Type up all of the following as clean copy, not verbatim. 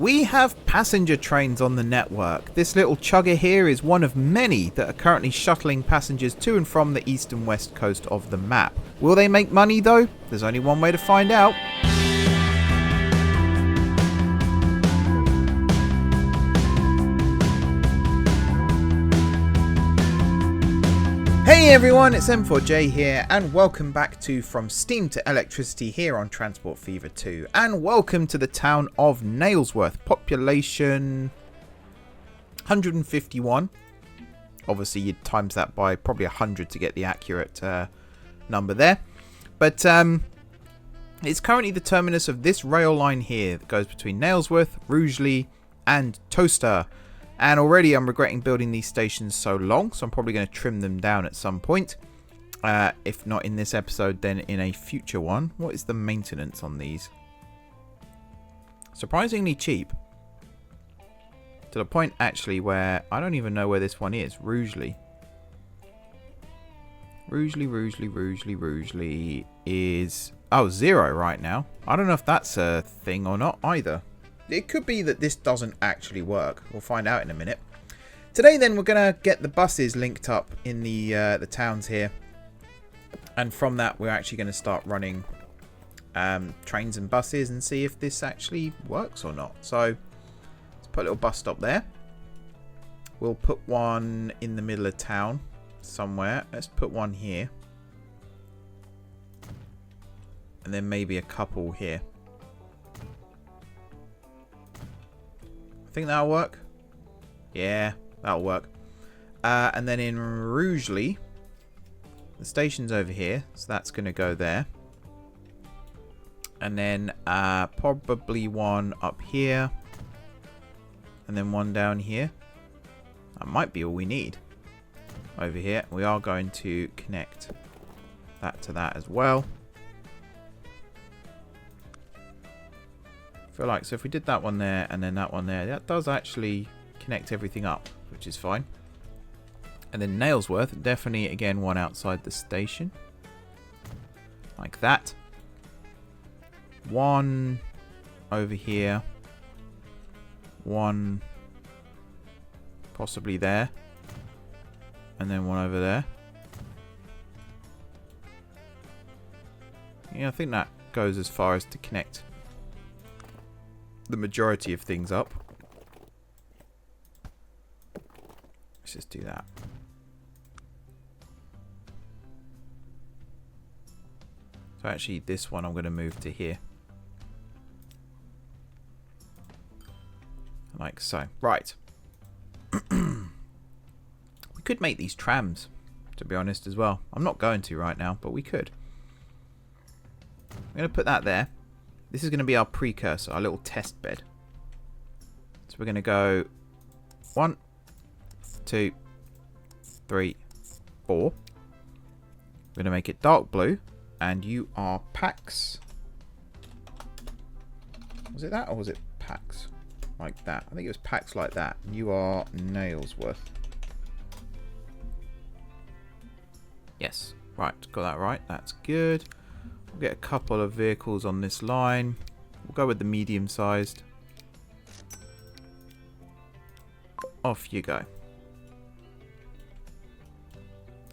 We have passenger trains on the network. This little chugger here is one of many that are currently shuttling passengers to and from the east and west coast of the map. Will they make money though? There's only one way to find out. Hey everyone, it's M4J here, and welcome back to From Steam to Electricity here on Transport Fever 2, and welcome to the town of Nailsworth, population 151. Obviously you'd times that by probably 100 to get the accurate number there, but it's currently the terminus of this rail line here that goes between Nailsworth, Rugeley and Towcester. And already I'm regretting building these stations so long, so I'm probably going to trim them down at some point. If not in this episode, then in a future one. What is the maintenance on these? Surprisingly cheap. To the point, actually, where I don't even know where this one is. Rugeley. Rugeley is... Oh, 0 right now. I don't know if that's a thing or not either. It could be that this doesn't actually work. We'll find out in a minute. Today then we're going to get the buses linked up in the towns here. And from that we're actually going to start running trains and buses and see if this actually works or not. So let's put a little bus stop there. We'll put one in the middle of town somewhere. Let's put one here. And then maybe a couple here. I think that'll work. Yeah, that'll work. And then in Rugeley, the station's over here, so that's going to go there. And then probably one up here. And then one down here. That might be all we need. Over here, we are going to connect that to that as well. Feel like, so if we did that one there and then that one there, that does actually connect everything up, which is fine. And then Nailsworth, definitely again one outside the station, like that. One over here, one possibly there, and then one over there. Yeah, I think that goes as far as to connect the majority of things up. Let's just do that. So actually this one I'm going to move to here. Like so. Right. We could make these trams, to be honest, as well. I'm not going to right now, but we could. I'm going to put that there. This is going to be our precursor, our little test bed. So we're going to go 1, 2, 3, 4. We're going to make it dark blue. And you are Pax. Was it that or was it Pax? Like that. I think it was Pax like that. You are Nailsworth. Yes. Right. Got that right. That's good. We'll get a couple of vehicles on this line. We'll go with the medium-sized. Off you go.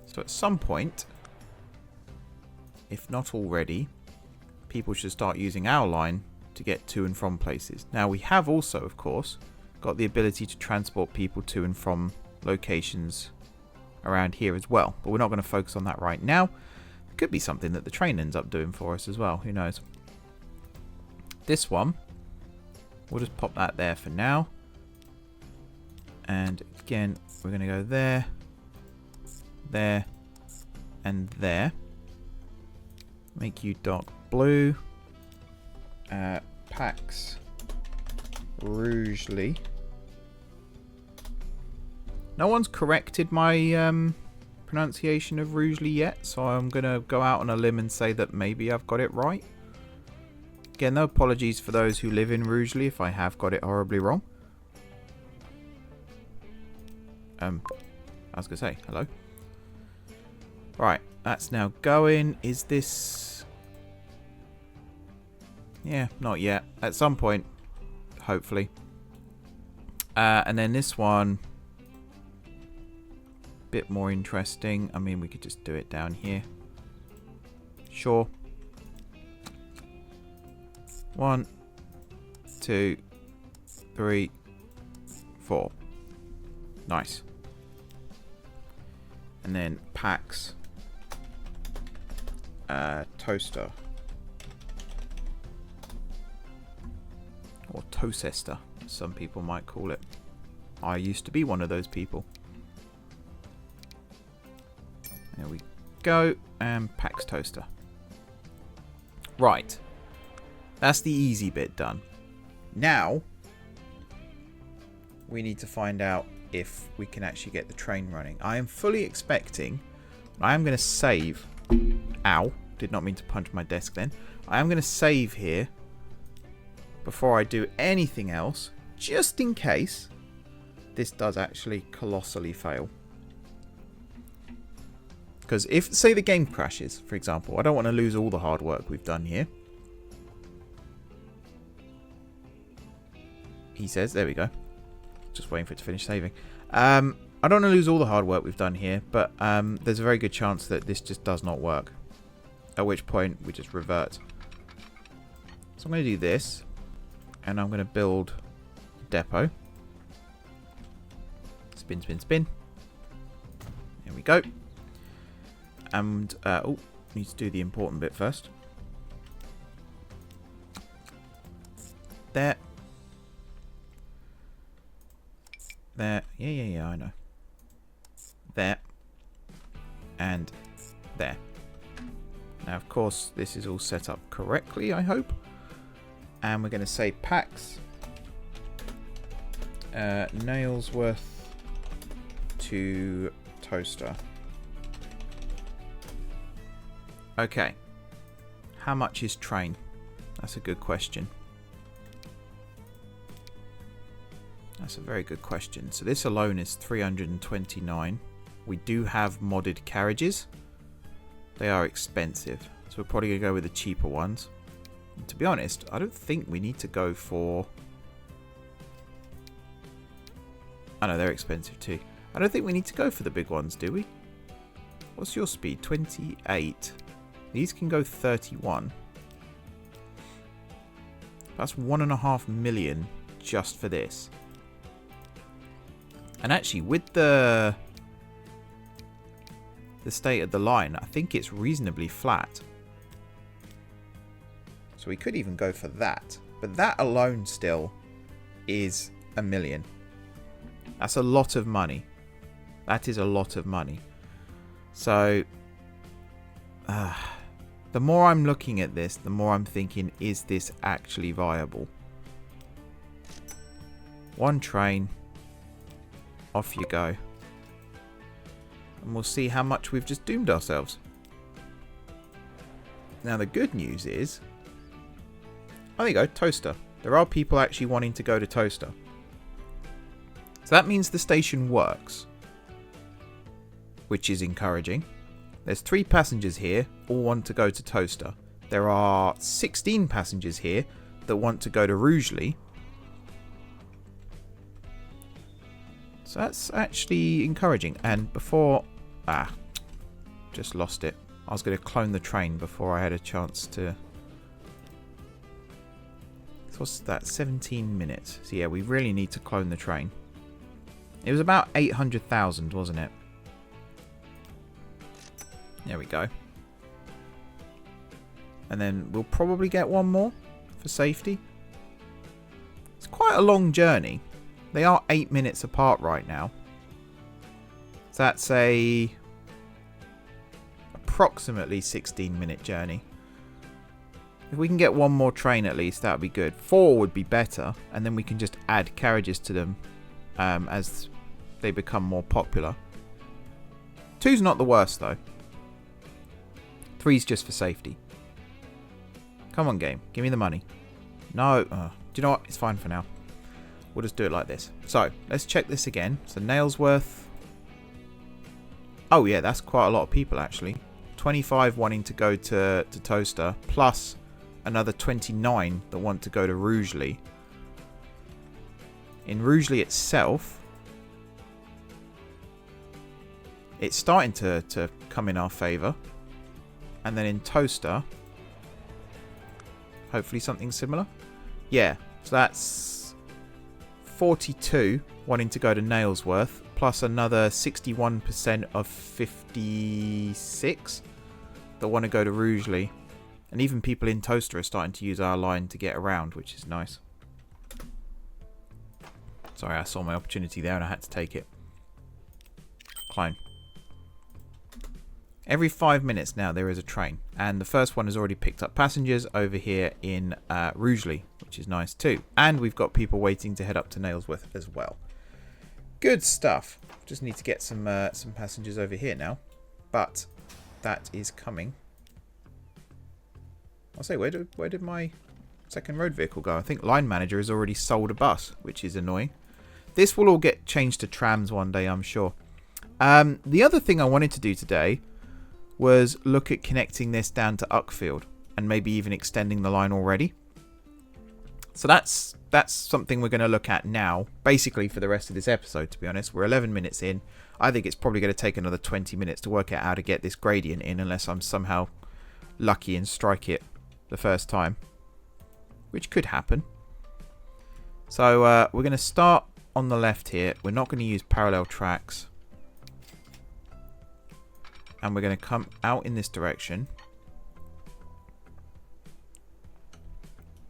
So at some point, if not already, people should start using our line to get to and from places. Now we have also, of course, got the ability to transport people to and from locations around here as well. But we're not going to focus on that right now. Could be something that the train ends up doing for us as well. Who knows? This one, we'll just pop that there for now. And again, we're going to go there, there, and there. Make you dark blue. Pax Rugeley. No one's corrected my pronunciation of Rugeley yet, so I'm going to go out on a limb and say that maybe I've got it right. Again, no apologies for those who live in Rugeley if I have got it horribly wrong. I was going to say, hello. Right, that's now going. Is this... Yeah, not yet. At some point, hopefully. And then this one, bit more interesting. I mean, we could just do it down here. Sure. 1, 2, 3, 4. Nice. And then packs. Toaster. Or toaster, as some people might call it. I used to be one of those people. There we go. And packs toaster. Right. That's the easy bit done. Now, we need to find out if we can actually get the train running. I am fully expecting... I am going to save... Ow. Did not mean to punch my desk then. I am going to save here before I do anything else, just in case this does actually colossally fail. Because if, say, the game crashes, for example, I don't want to lose all the hard work we've done here. He says, there we go. Just waiting for it to finish saving. I don't want to lose all the hard work we've done here, but there's a very good chance that this just does not work. At which point, we just revert. So I'm going to do this. And I'm going to build a depot. Spin, spin, spin. There we go. And, oh, need to do the important bit first. There. There. Yeah, I know. There. And there. Now, of course, this is all set up correctly, I hope. And we're going to say packs. Nailsworth to toaster. Okay. How much is train? That's a good question. That's a very good question. So this alone is 329. We do have modded carriages. They are expensive. So we're probably going to go with the cheaper ones. And to be honest, I don't think we need to go for... I know, they're expensive too. I don't think we need to go for the big ones, do we? What's your speed? 28. These can go 31. That's 1.5 million just for this. And actually, with the state of the line, I think it's reasonably flat. So we could even go for that. But that alone still is 1 million. That's a lot of money. That is a lot of money. So, the more I'm looking at this, the more I'm thinking, is this actually viable? One train. Off you go. And we'll see how much we've just doomed ourselves. Now the good news is... Oh, there you go, toaster. There are people actually wanting to go to toaster. So that means the station works. Which is encouraging. There's 3 passengers here, all want to go to toaster. There are 16 passengers here that want to go to Rugeley. So that's actually encouraging. And before... just lost it. I was going to clone the train before I had a chance to... So what's that? 17 minutes. So yeah, we really need to clone the train. It was about 800,000, wasn't it? There we go. And then we'll probably get one more for safety. It's quite a long journey. They are 8 minutes apart right now. So that's a approximately 16-minute journey. If we can get one more train at least, that would be good. 4 would be better, and then we can just add carriages to them as they become more popular. 2's not the worst though. 3's just for safety. Come on, game. Give me the money. No. Do you know what? It's fine for now. We'll just do it like this. So, let's check this again. So, Nailsworth. Oh, yeah, that's quite a lot of people, actually. 25 wanting to go to Toaster, plus another 29 that want to go to Rugeley. In Rugeley itself, it's starting to come in our favour. And then in Toaster, hopefully something similar. Yeah, so that's 42 wanting to go to Nailsworth, plus another 61% of 56 that want to go to Rugeley. And even people in Toaster are starting to use our line to get around, which is nice. Sorry, I saw my opportunity there and I had to take it. Climb. Every 5 minutes now there is a train. And the first one has already picked up passengers over here in Rugeley, which is nice too. And we've got people waiting to head up to Nailsworth as well. Good stuff. Just need to get some passengers over here now. But that is coming. I'll say, where did my second road vehicle go? I think Line Manager has already sold a bus, which is annoying. This will all get changed to trams one day, I'm sure. The other thing I wanted to do today was look at connecting this down to Uckfield and maybe even extending the line already. So that's something we're going to look at now, basically for the rest of this episode, to be honest. We're 11 minutes in. I think it's probably going to take another 20 minutes to work out how to get this gradient in, unless I'm somehow lucky and strike it the first time, which could happen. So we're going to start on the left here. We're not going to use parallel tracks. And we're going to come out in this direction.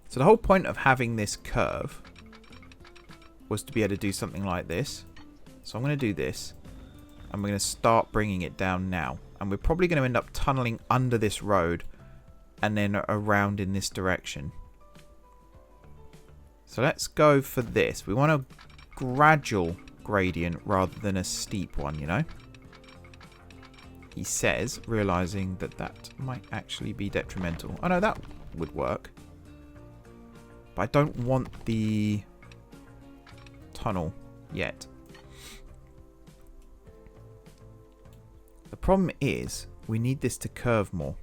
So the whole point of having this curve was to be able to do something like this. So I'm going to do this. And we're going to start bringing it down now. And we're probably going to end up tunneling under this road and then around in this direction. So let's go for this. We want a gradual gradient rather than a steep one, you know. He says, realizing that might actually be detrimental. Oh no, that would work. But I don't want the tunnel yet. The problem is we need this to curve more.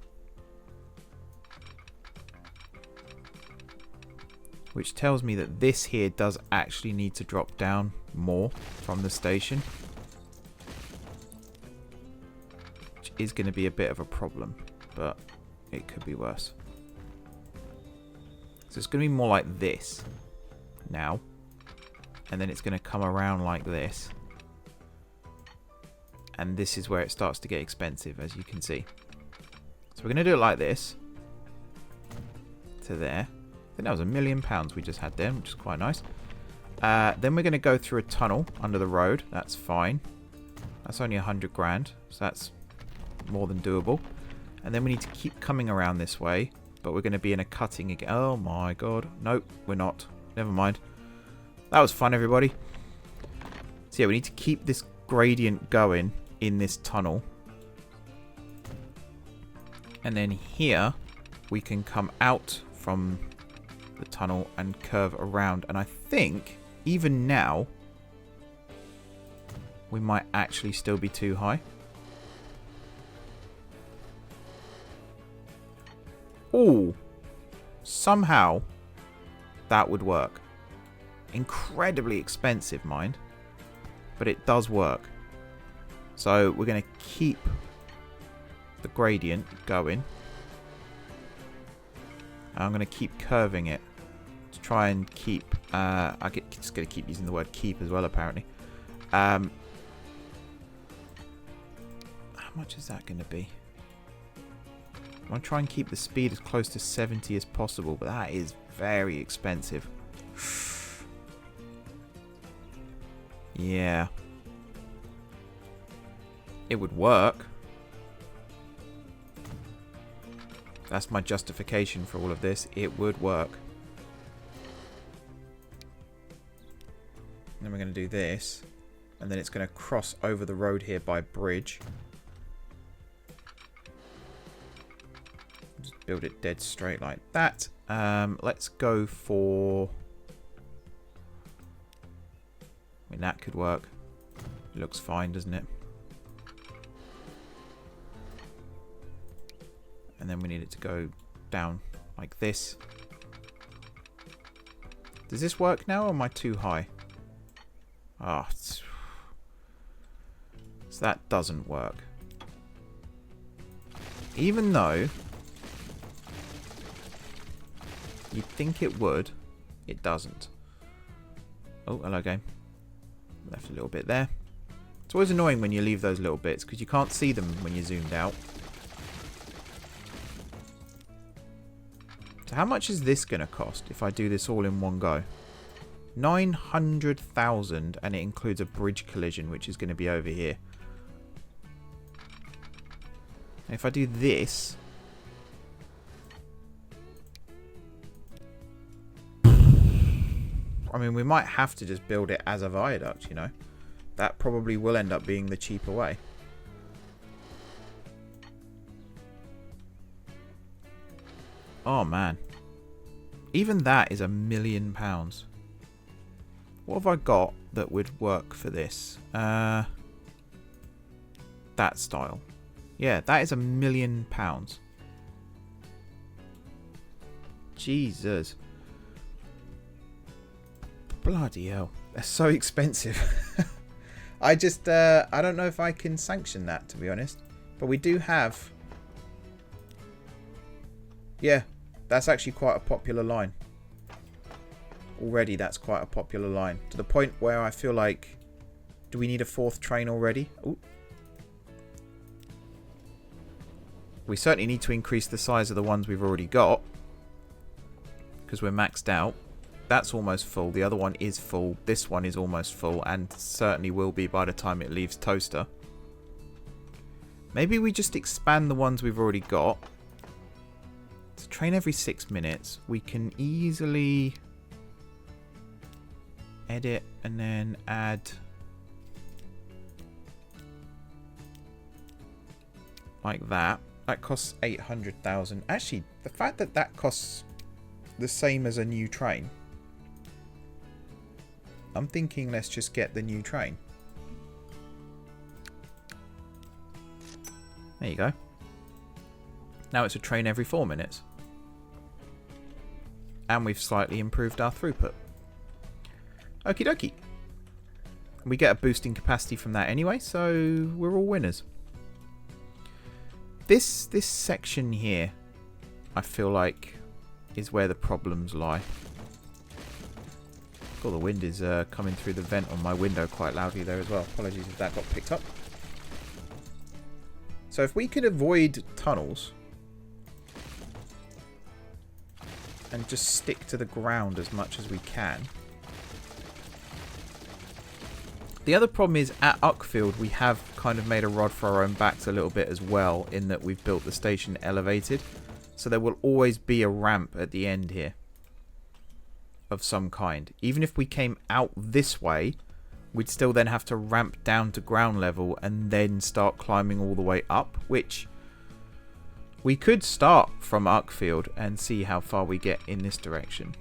Which tells me that this here does actually need to drop down more from the station. Which is going to be a bit of a problem, but it could be worse. So it's going to be more like this now. And then it's going to come around like this. And this is where it starts to get expensive, as you can see. So we're going to do it like this. To there. I think that was £1 million we just had there, which is quite nice. Then we're going to go through a tunnel under the road. That's fine. That's only 100 grand. So that's more than doable. And then we need to keep coming around this way. But we're going to be in a cutting again. Oh my god. Nope, we're not. Never mind. That was fun, everybody. So yeah, we need to keep this gradient going in this tunnel. And then here we can come out from the tunnel and curve around. And I think even now we might actually still be too high. Oh, somehow that would work. Incredibly expensive, mind, but it does work. So we're going to keep the gradient going. I'm going to keep curving it to try and keep... just going to keep using the word keep as well, apparently. How much is that going to be? I'm going to try and keep the speed as close to 70 as possible, but that is very expensive. Yeah. It would work. That's my justification for all of this. It would work. And then we're going to do this. And then it's going to cross over the road here by bridge. Just build it dead straight like that. Let's go for... I mean, that could work. It looks fine, doesn't it? And then we need it to go down like this. Does this work now, or am I too high? Oh, so that doesn't work. Even though you'd think it would, it doesn't. Oh, hello game. Left a little bit there. It's always annoying when you leave those little bits because you can't see them when you're zoomed out. So how much is this going to cost if I do this all in one go? 900,000, and it includes a bridge collision, which is going to be over here. If I do this, I mean, we might have to just build it as a viaduct, you know. That probably will end up being the cheaper way. Oh, man. Even that is £1 million. What have I got that would work for this? That style. Yeah, that is £1 million. Jesus. Bloody hell. They're so expensive. I don't know if I can sanction that, to be honest. But we do have... Yeah, that's actually quite a popular line. Already, that's quite a popular line. To the point where I feel like... Do we need a 4th train already? Ooh. We certainly need to increase the size of the ones we've already got. Because we're maxed out. That's almost full. The other one is full. This one is almost full. And certainly will be by the time it leaves Toaster. Maybe we just expand the ones we've already got. To train every 6 minutes. We can easily... edit and then add... like that. That costs 800,000. Actually, the fact that that costs the same as a new train, I'm thinking let's just get the new train. There you go. Now it's a train every 4 minutes. And we've slightly improved our throughput. Okie dokie. We get a boost in capacity from that anyway, so we're all winners. This section here, I feel like, is where the problems lie. Oh, the wind is coming through the vent on my window quite loudly there as well. Apologies if that got picked up. So if we could avoid tunnels and just stick to the ground as much as we can. The other problem is at Uckfield we have kind of made a rod for our own backs a little bit as well, in that we've built the station elevated. So there will always be a ramp at the end here of some kind. Even if we came out this way, we'd still then have to ramp down to ground level and then start climbing all the way up, which we could start from Uckfield and see how far we get in this direction.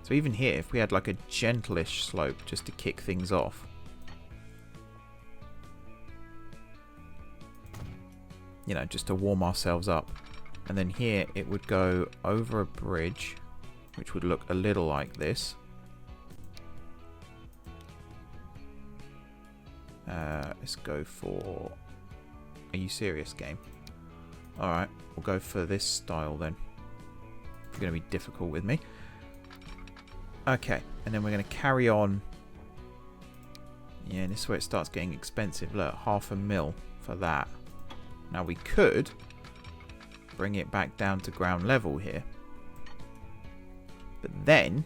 So even here, if we had like a gentle-ish slope just to kick things off. You know, just to warm ourselves up. And then here it would go over a bridge, which would look a little like this. Let's go for... Are you serious, game? Alright, we'll go for this style then. It's going to be difficult with me. Okay, and then we're going to carry on. Yeah, this is where it starts getting expensive. Look, $500,000 for that. Now we could bring it back down to ground level here. But then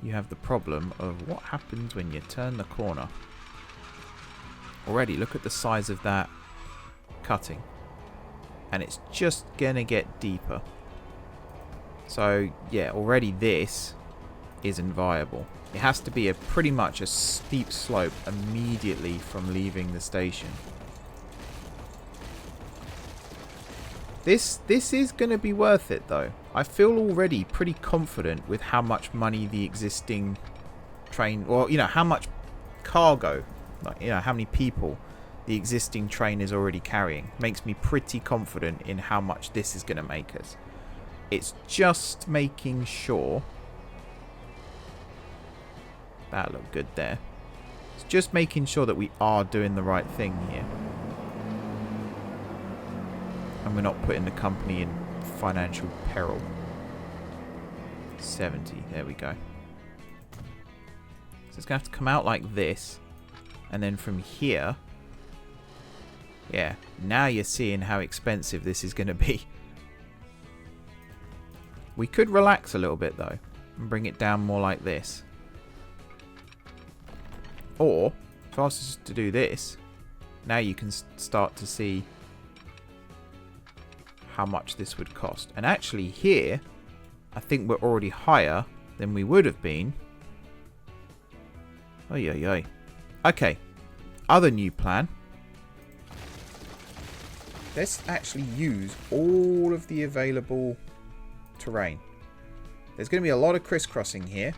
you have the problem of what happens when you turn the corner. Already, look at the size of that cutting. And it's just going to get deeper. So, yeah, already this isn't viable. It has to be a pretty much a steep slope immediately from leaving the station. This is going to be worth it though. I feel already pretty confident with how much money the existing train, or you know, how much cargo, like, you know, how many people the existing train is already carrying. Makes me pretty confident in how much this is going to make us. It's just making sure. That looked good there. It's just making sure that we are doing the right thing here. And we're not putting the company in financial peril. 70. There we go. So it's going to have to come out like this. And then from here. Yeah. Now you're seeing how expensive this is going to be. We could relax a little bit though. And bring it down more like this. Or, if I was just to do this. Now you can start to see how much this would cost. And actually here, I think we're already higher than we would have been. Oy, oy, oy. Okay. Other new plan. Let's actually use all of the available terrain. There's going to be a lot of crisscrossing here,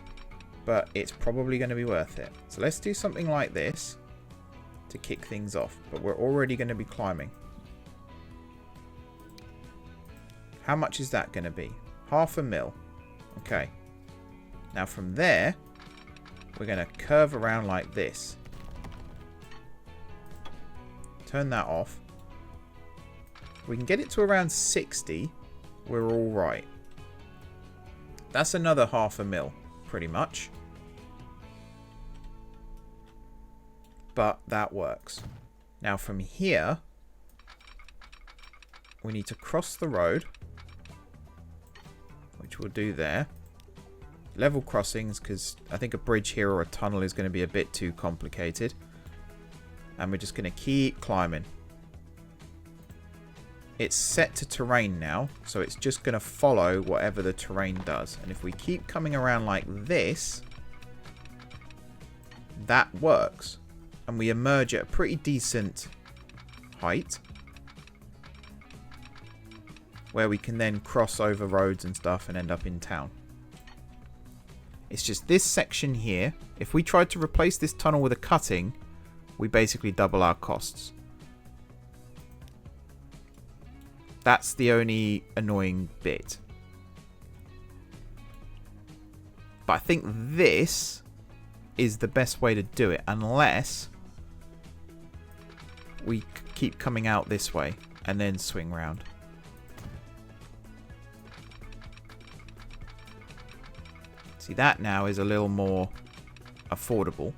but it's probably going to be worth it. So let's do something like this to kick things off. But we're already going to be climbing. How much is that going to be? 0.5 mil. Okay. Now from there, we're going to curve around like this. Turn that off. We can get it to around 60. We're all right. That's another 0.5 mil, pretty much. But that works. Now from here, we need to cross the road, which we'll do there. Level crossings, because I think a bridge here or a tunnel is going to be a bit too complicated. And we're just going to keep climbing. It's set to terrain now, so it's just going to follow whatever the terrain does. And if we keep coming around like this, that works. And we emerge at a pretty decent height, where we can then cross over roads and stuff and end up in town. It's just this section here. If we tried to replace this tunnel with a cutting, we basically double our costs. That's the only annoying bit. But I think this is the best way to do it, unless we keep coming out this way and then swing round. See, that now is a little more affordable.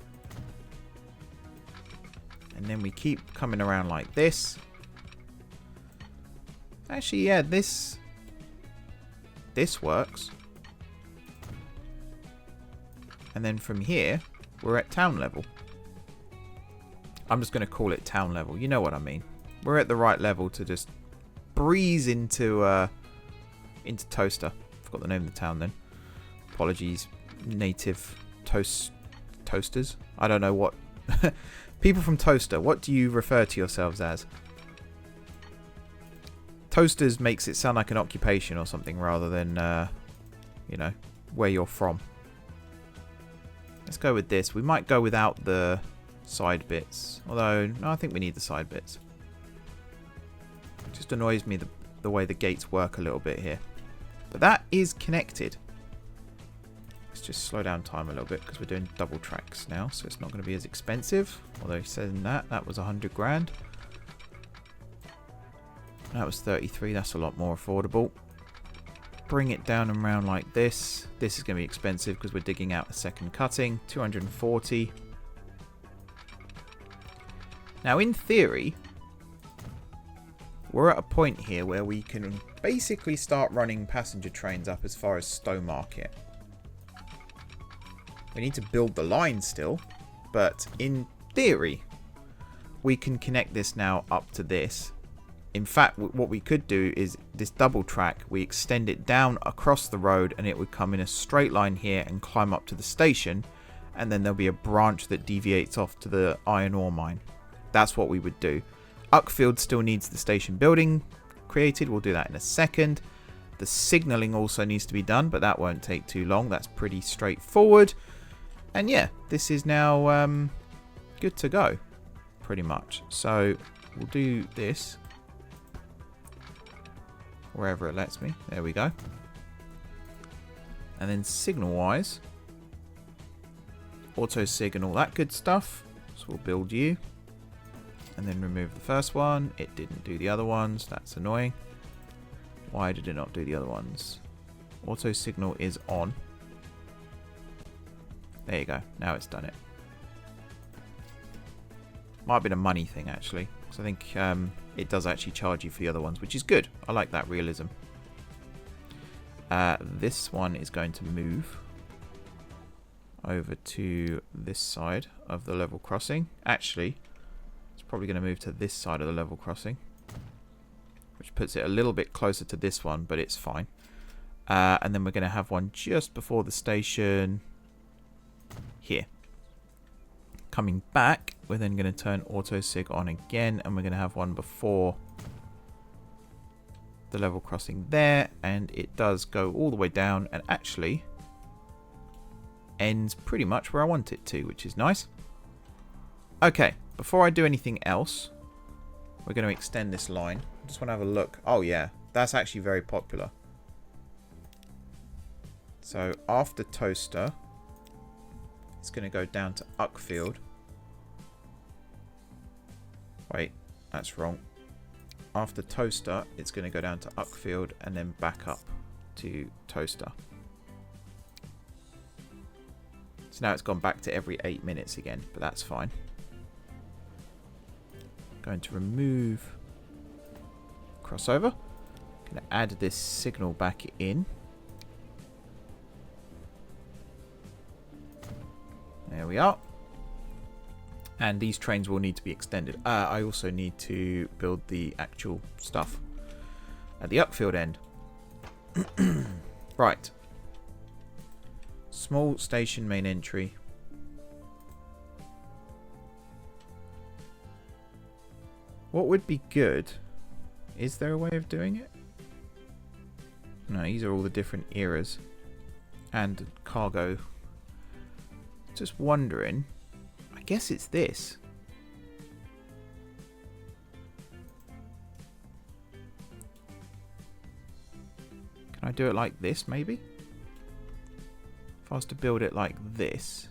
And then we keep coming around like this. Actually, yeah, this works. And then from here, we're at town level. I'm just going to call it town level. You know what I mean. We're at the right level to just breeze into Toaster. Forgot the name of the town then. Apologies, native toasters. I don't know what... People from Toaster, what do you refer to yourselves as? Toasters makes it sound like an occupation or something rather than, you know, where you're from. Let's go with this. We might go without the side bits. Although, no, I think we need the side bits. It just annoys me the way the gates work a little bit here. But that is connected. Let's just slow down time a little bit because we're doing double tracks now, so it's not going to be as expensive. Although saying that was 100 grand. That was 33. That's a lot more affordable. Bring it down and round like this. This is going to be expensive because we're digging out a second cutting. 240. Now, in theory, we're at a point here where we can basically start running passenger trains up as far as Stowmarket. We need to build the line still, but in theory, we can connect this now up to this. In fact, what we could do is this double track, we extend it down across the road and it would come in a straight line here and climb up to the station. And then there'll be a branch that deviates off to the iron ore mine. That's what we would do. Uckfield still needs the station building created. We'll do that in a second. The signalling also needs to be done, but that won't take too long. That's pretty straightforward. And yeah, this is now good to go, pretty much. So we'll do this. Wherever it lets me. There we go. And then signal-wise, auto-sig and all that good stuff. So we'll build you. And then remove the first one. It didn't do the other ones. That's annoying. Why did it not do the other ones? Auto-signal is on. There you go. Now it's done it. Might have been a money thing, actually. Because I think it does actually charge you for the other ones, which is good. I like that realism. This one is going to move over to this side of the level crossing. Actually, it's probably going to move to this side of the level crossing, which puts it a little bit closer to this one, but it's fine. And then we're going to have one just before the station here. Coming back, we're then going to turn auto-sig on again, and we're going to have one before the level crossing there, and it does go all the way down and actually ends pretty much where I want it to, which is nice. Okay, before I do anything else, we're going to extend this line. I just want to have a look. Oh yeah, that's actually very popular. So after Toaster, it's going to go down to Uckfield. Wait, that's wrong. After Toaster, it's going to go down to Uckfield and then back up to Toaster. So now it's gone back to every 8 minutes again, but that's fine. Going to remove crossover. Going to add this signal back in. There we are. And these trains will need to be extended. I also need to build the actual stuff at the Uckfield end. Right. Small station main entry. What would be good? Is there a way of doing it? No, these are all the different eras. And cargo. Just wondering. I guess it's this. Can I do it like this, maybe? If I was to build it like this.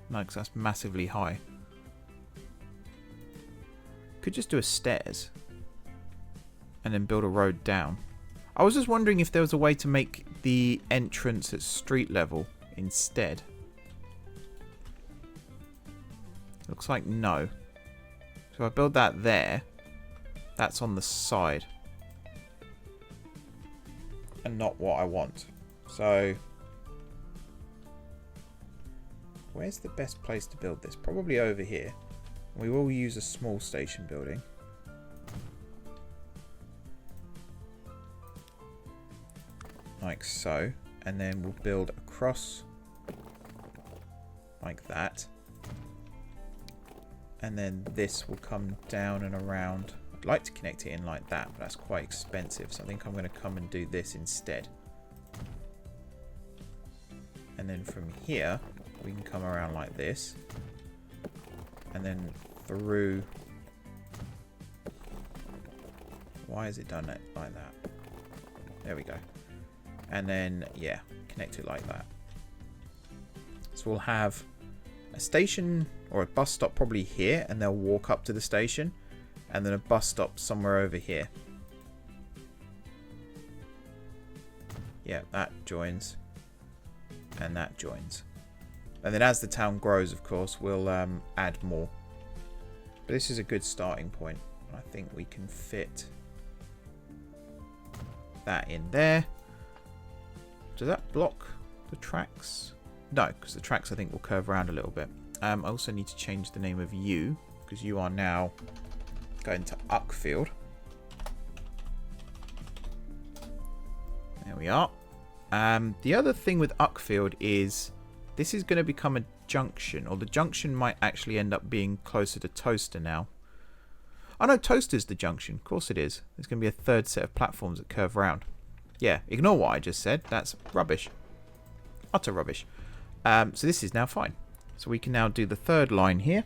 No, because that's massively high. Could just do a stairs. And then build a road down. I was just wondering if there was a way to make the entrance at street level instead. Looks like no. So if I build that there, that's on the side. And not what I want. So, where's the best place to build this? Probably over here. We will use a small station building. Like so. And then we'll build across like that. And then this will come down and around. I'd like to connect it in like that, but that's quite expensive. So I think I'm going to come and do this instead. And then from here, we can come around like this. And then through. Why has it done it like that? There we go. And then, yeah, connect it like that. So we'll have a station or a bus stop probably here, and they'll walk up to the station, and then a bus stop somewhere over here. Yeah, that joins, and that joins. And then as the town grows, of course, we'll add more. But this is a good starting point. I think we can fit that in there. Does that block the tracks? No, because the tracks I think will curve around a little bit. I also need to change the name of you, because you are now going to Uckfield. There we are. The other thing with Uckfield is this is going to become a junction, or the junction might actually end up being closer to Toaster now. Oh no, Toaster's the junction. Of course it is. There's going to be a third set of platforms that curve around. Yeah, ignore what I just said. That's rubbish. Utter rubbish. So this is now fine. So we can now do the third line here,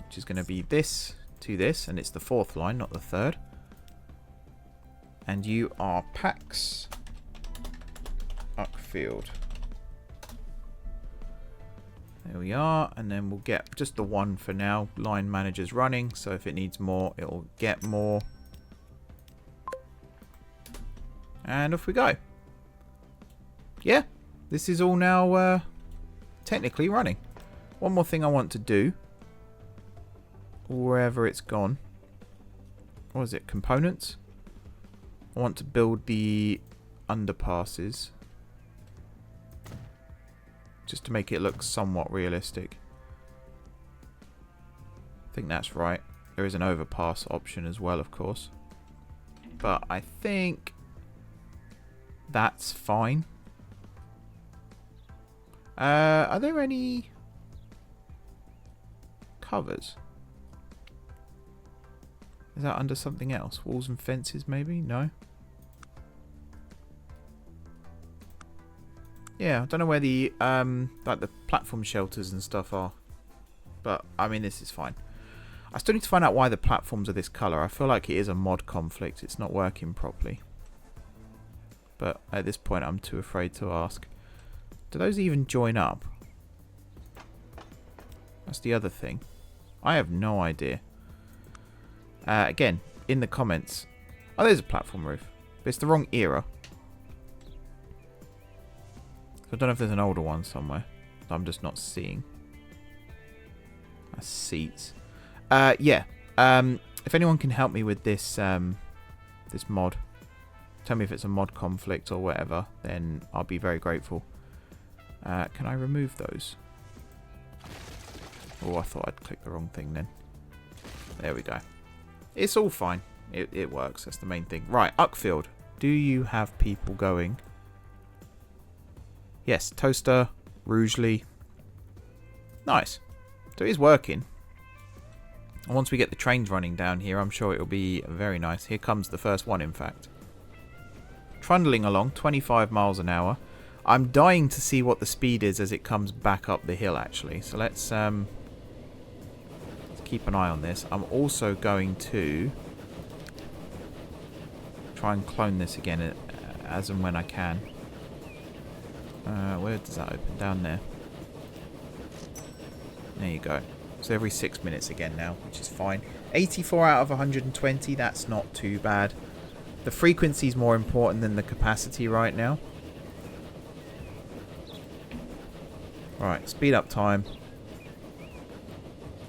which is going to be this to this, and it's the fourth line, not the third. And you are Pax Uckfield. There we are, and then we'll get just the one for now. Line manager's running, so if it needs more, it'll get more. And off we go. Yeah, this is all now technically running. One more thing I want to do, wherever it's gone. What is it? Components? I want to build the underpasses. Just to make it look somewhat realistic. I think that's right. There is an overpass option as well, of course. But I think that's fine. Are there any covers? Is that under something else? Walls and fences, maybe? No? Yeah, I don't know where the like the platform shelters and stuff are. But, I mean, this is fine. I still need to find out why the platforms are this colour. I feel like it is a mod conflict. It's not working properly. But at this point, I'm too afraid to ask. Do those even join up? That's the other thing. I have no idea. Again, in the comments. Oh, there's a platform roof. But it's the wrong era. I don't know if there's an older one somewhere. I'm just not seeing. That's seats. Yeah. If anyone can help me with this this mod, tell me if it's a mod conflict or whatever, then I'll be very grateful. Can I remove those? Oh, I thought I'd clicked the wrong thing then. There we go. It's all fine. It works. That's the main thing. Right, Uckfield. Do you have people going? Yes, Toaster, Rougeley. Nice. So it is working. And once we get the trains running down here, I'm sure it'll be very nice. Here comes the first one, in fact. Trundling along, 25 miles an hour. I'm dying to see what the speed is as it comes back up the hill, actually. So let's keep an eye on this. I'm also going to try and clone this again as and when I can. Where does that open? Down there. There you go. So every 6 minutes again now, which is fine. 84 out of 120, that's not too bad. The frequency is more important than the capacity right now. Right, speed up time.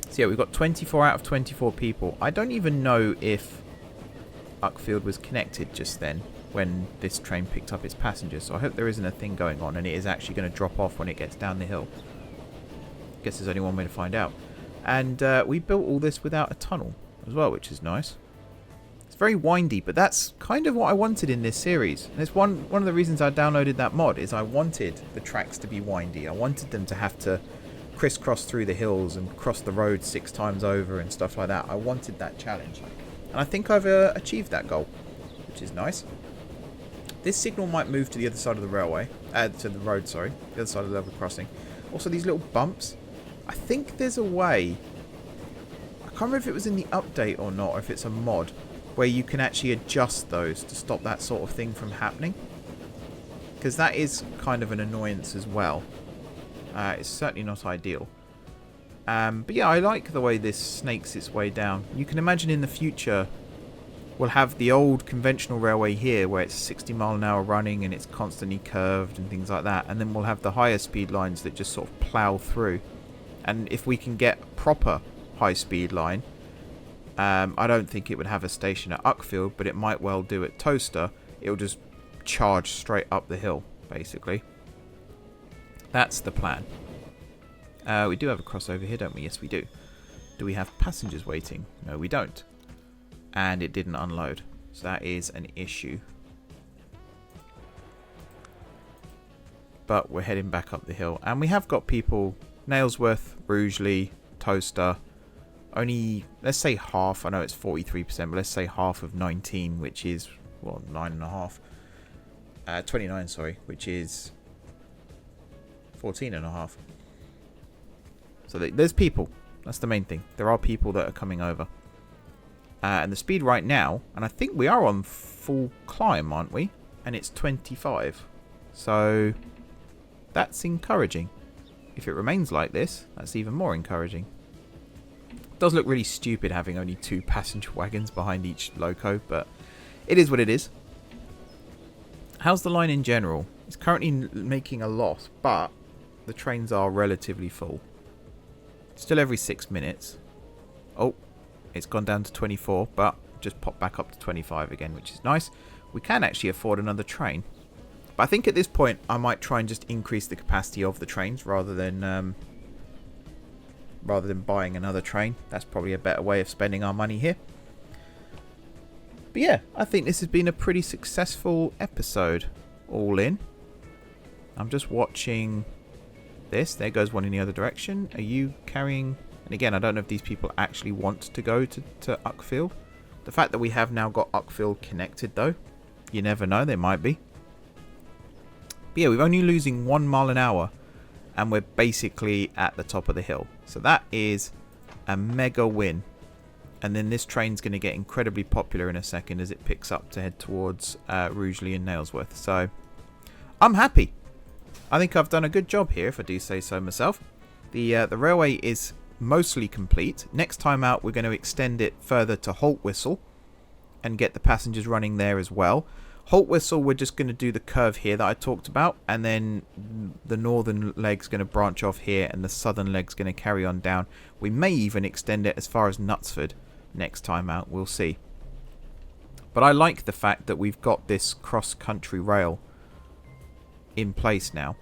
So yeah, we've got 24 out of 24 people. I don't even know if Uckfield was connected just then when this train picked up its passengers. So I hope there isn't a thing going on and it is actually going to drop off when it gets down the hill. I guess there's only one way to find out. And we built all this without a tunnel as well, which is nice. It's very windy, but that's kind of what I wanted in this series. And it's one of the reasons I downloaded that mod, is I wanted the tracks to be windy. I wanted them to have to crisscross through the hills and cross the road 6 times over and stuff like that. I wanted that challenge. And I think I've achieved that goal, which is nice. This signal might move to the other side of the railway. To the road, sorry. The other side of the level crossing. Also, these little bumps. I think there's a way. I can't remember if it was in the update or not, or if it's a mod, where you can actually adjust those to stop that sort of thing from happening. Because that is kind of an annoyance as well. It's certainly not ideal. But yeah, I like the way this snakes its way down. You can imagine in the future we'll have the old conventional railway here where it's 60 mile an hour running and it's constantly curved and things like that. And then we'll have the higher speed lines that just sort of plough through. And if we can get a proper high speed line, I don't think it would have a station at Uckfield, but it might well do at Toaster. It'll just charge straight up the hill, basically. That's the plan. We do have a crossover here, don't we? Yes, we do. Do we have passengers waiting? No, we don't. And it didn't unload. So that is an issue. But we're heading back up the hill. And we have got people... Nailsworth, Rougeley, Toaster. Only, let's say half. I know it's 43%, but let's say half of 19, which is, well, 9.5. 29, sorry, which is 14.5. So there's people. That's the main thing. There are people that are coming over. And the speed right now, and I think we are on full climb, aren't we? And it's 25. So that's encouraging. If it remains like this, that's even more encouraging. It does look really stupid having only 2 passenger wagons behind each loco, but it is what it is. How's the line in general? It's currently making a loss, but the trains are relatively full. Still every 6 minutes. Oh, it's gone down to 24, but just popped back up to 25 again, which is nice. We can actually afford another train. But I think at this point, I might try and just increase the capacity of the trains rather than buying another train. That's probably a better way of spending our money here. But yeah, I think this has been a pretty successful episode, all in. I'm just watching this. There goes one in the other direction. Are you carrying... And again, I don't know if these people actually want to go to Uckfield. The fact that we have now got Uckfield connected, though, you never know, they might be. But yeah, we're only losing 1 mile an hour, and we're basically at the top of the hill. So that is a mega win. And then this train's going to get incredibly popular in a second as it picks up to head towards Rugeley and Nailsworth. So I'm happy. I think I've done a good job here, if I do say so myself. The railway is mostly complete. Next time out, we're going to extend it further to Haltwhistle and get the passengers running there as well. Haltwhistle, we're just going to do the curve here that I talked about, and then the northern leg's going to branch off here, and the southern leg's going to carry on down. We may even extend it as far as Knutsford next time out. We'll see. But I like the fact that we've got this cross-country rail in place now.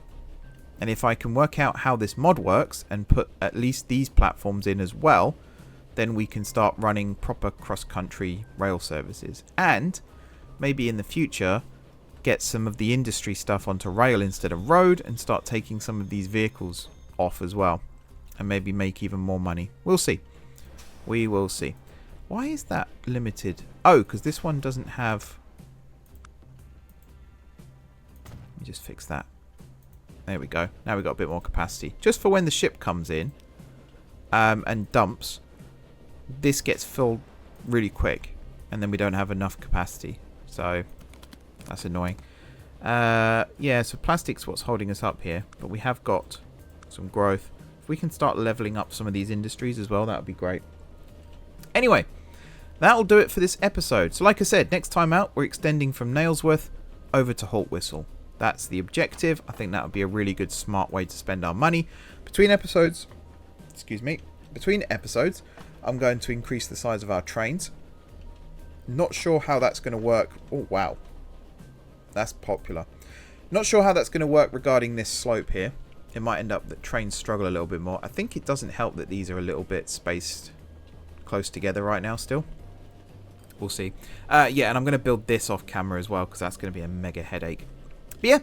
And if I can work out how this mod works and put at least these platforms in as well, then we can start running proper cross-country rail services. And maybe in the future, get some of the industry stuff onto rail instead of road and start taking some of these vehicles off as well. And maybe make even more money. We'll see. We will see. Why is that limited? Oh, because this one doesn't have... Let me just fix that. There we go. Now we've got a bit more capacity. Just for when the ship comes in and dumps, this gets filled really quick. And then we don't have enough capacity. So that's annoying. Yeah, so plastic's what's holding us up here. But we have got some growth. If we can start leveling up some of these industries as well, that would be great. Anyway, that'll do it for this episode. So like I said, next time out, we're extending from Nailsworth over to Haltwhistle. That's the objective. I think that would be a really good, smart way to spend our money. Between episodes, I'm going to increase the size of our trains. Not sure how that's going to work. Oh, wow. That's popular. Not sure how that's going to work regarding this slope here. It might end up that trains struggle a little bit more. I think it doesn't help that these are a little bit spaced close together right now still. We'll see. Yeah, and I'm going to build this off camera as well because that's going to be a mega headache. But yeah,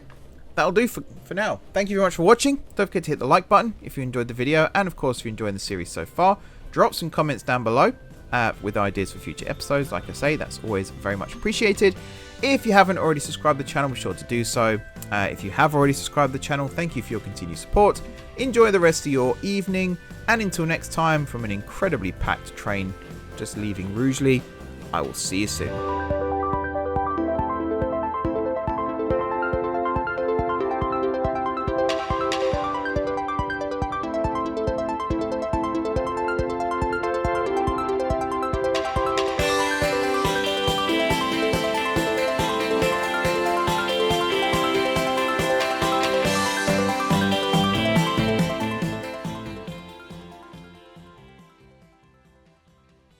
that'll do for now. Thank you very much for watching. Don't forget to hit the like button if you enjoyed the video. And of course, if you're enjoying the series so far, drop some comments down below with ideas for future episodes. Like I say, that's always very much appreciated. If you haven't already subscribed to the channel, be sure to do so. If you have already subscribed to the channel, thank you for your continued support. Enjoy the rest of your evening. And until next time, from an incredibly packed train just leaving Rugeley, I will see you soon.